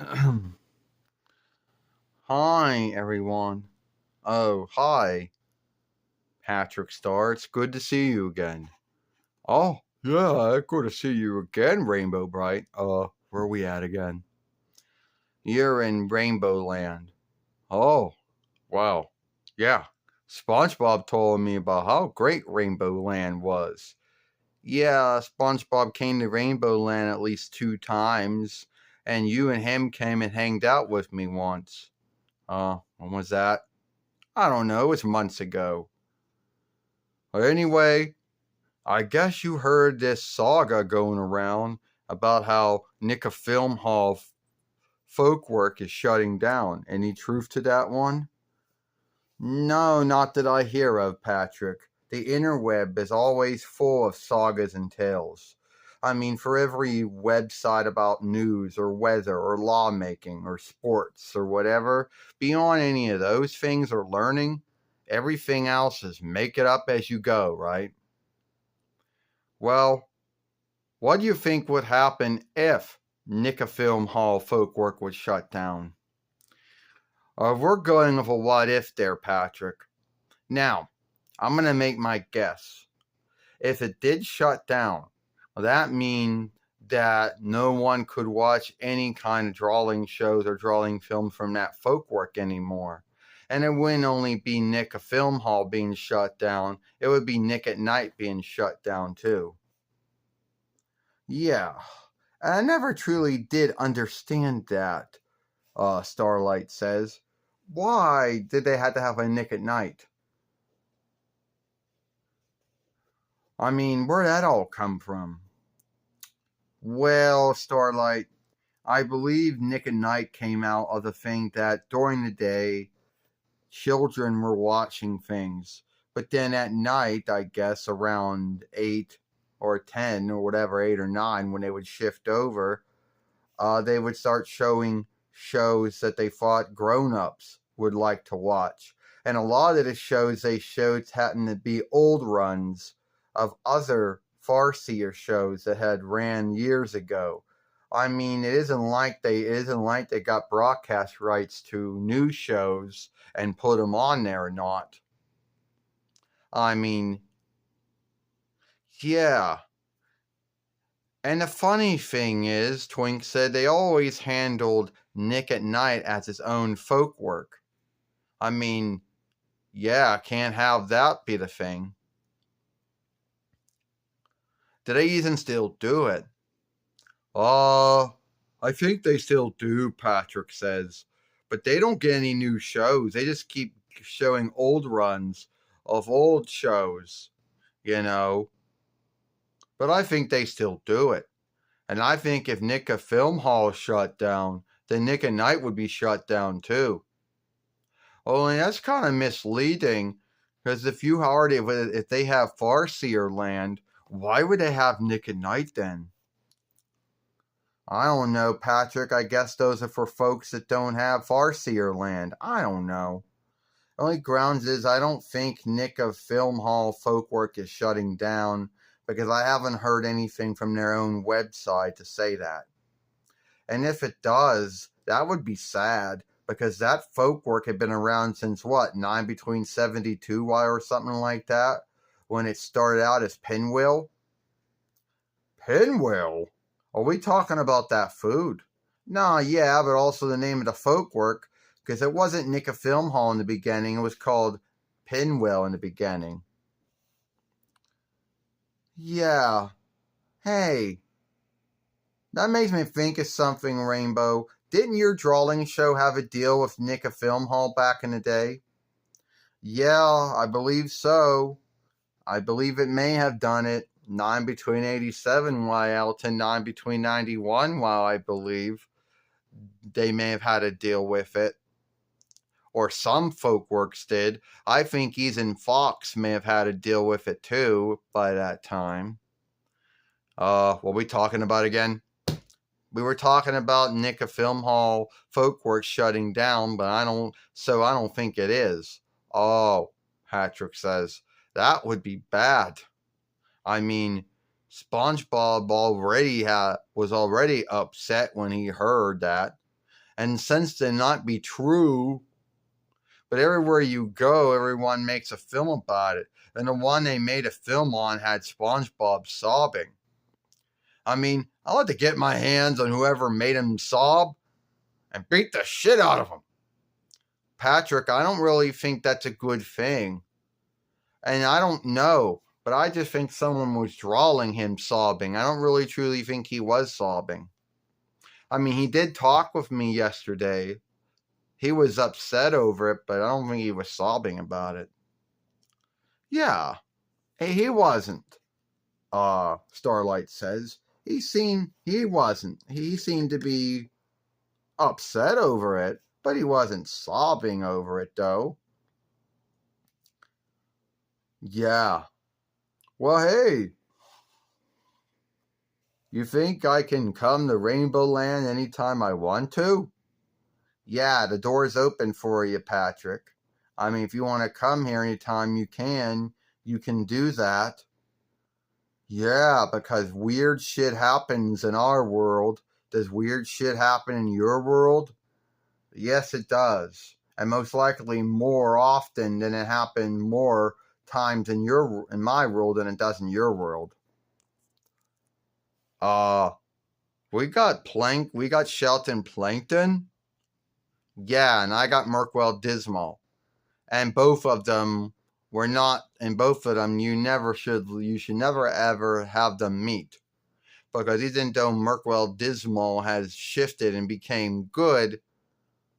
Hi, everyone. Oh, hi, Patrick Star. It's good to see you again. Oh, yeah, good to see you again, Rainbow Bright. Where are we at again? You're in Rainbow Land. Oh, wow. Yeah, SpongeBob told me about how great Rainbow Land was. Yeah, SpongeBob came to Rainbow Land at least 2 times, and you and him came and hanged out with me once. When was that? I don't know, it was months ago. Anyway, I guess you heard this saga going around about how Nicka Film Hall Folkwork is shutting down. Any truth to that one? No, not that I hear of, Patrick. The interweb is always full of sagas and tales. I mean, for every website about news or weather or lawmaking or sports or whatever, beyond any of those things or learning, everything else is make it up as you go, right? Well, what do you think would happen if Nicka Film Hall Folkwork was shut down? We're going with a what if there, Patrick. Now, I'm going to make my guess. If it did shut down, well, that means that no one could watch any kind of drawing shows or drawing films from that Folkwork anymore. And it wouldn't only be Nick a Film Hall being shut down, it would be Nick at Night being shut down too. Yeah, and I never truly did understand that, Starlight says. Why did they have to have a Nick at Night? I mean, where'd that all come from? Well, Starlight, I believe Nick at Night came out of the thing that during the day, children were watching things. But then at night, I guess around 8 or 10 or whatever, 8 or 9, when they would shift over, they would start showing shows that they thought grown-ups would like to watch. And a lot of the shows they showed happened to be old runs of other farcier shows that had ran years ago. I mean, it isn't like they got broadcast rights to new shows and put them on there or not. I mean, yeah. And the funny thing is, Twink said they always handled Nick at Night as his own folk work. I mean, yeah, can't have that be the thing. Do they even still do it? Uh, I think they still do, Patrick says. But they don't get any new shows. They just keep showing old runs of old shows, you know. But I think they still do it. And I think if Nicka Film Hall shut down, then Nick at Night would be shut down too. Only that's kind of misleading, because if they have Farseer land, why would they have Nick at Night then? I don't know, Patrick. I guess those are for folks that don't have Farseer land. I don't know. Only grounds is I don't think Nick of Film Hall Folkwork is shutting down because I haven't heard anything from their own website to say that. And if it does, that would be sad because that folk work had been around since what, 9 between 72 or something like that, when it started out as Pinwheel. Pinwheel? Are we talking about that food? Nah, yeah, but also the name of the folk work, because it wasn't Nick a Film Hall in the beginning, it was called Pinwheel in the beginning. Yeah. Hey, that makes me think of something, Rainbow. Didn't your drawing show have a deal with Nick a Film Hall back in the day? Yeah, I believe so. I believe it may have done it. 9 between 87 while to 9 between 91 while I believe they may have had a deal with it. Or some folk works did. I think Ethan Fox may have had a deal with it too by that time. What are we talking about again? We were talking about Nicka Film Hall Folkworks shutting down, but I don't think it is. Oh, Patrick says, that would be bad. I mean, SpongeBob was already upset when he heard that. and since to not be true. But everywhere you go, everyone makes a film about it. And the one they made a film on had SpongeBob sobbing. I mean, I'd like to get my hands on whoever made him sob and beat the shit out of him. Patrick, I don't really think that's a good thing. And I don't know, but I just think someone was drawing him sobbing. I don't really truly think he was sobbing. I mean, he did talk with me yesterday. He was upset over it, but I don't think he was sobbing about it. Yeah, he wasn't, Starlight says. He seemed to be upset over it, but he wasn't sobbing over it, though. Yeah. Well, hey. You think I can come to Rainbow Land anytime I want to? Yeah, the door's open for you, Patrick. I mean, if you want to come here anytime you can do that. Yeah, because weird shit happens in our world. Does weird shit happen in your world? Yes, it does. And most likely more often than it happened more times in my world than it does in your world. We got Shelton Plankton. Yeah, and I got Merkwell Dismal. And both of them you should never ever have them meet. Because even though Merkwell Dismal has shifted and became good,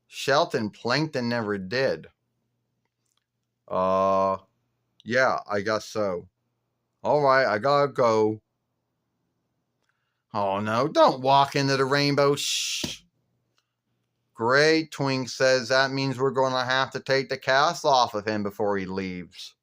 Shelton Plankton never did. Yeah, I guess so. Alright, I gotta go. Oh no, don't walk into the rainbow. Shh. Great, Twink says that means we're going to have to take the cast off of him before he leaves.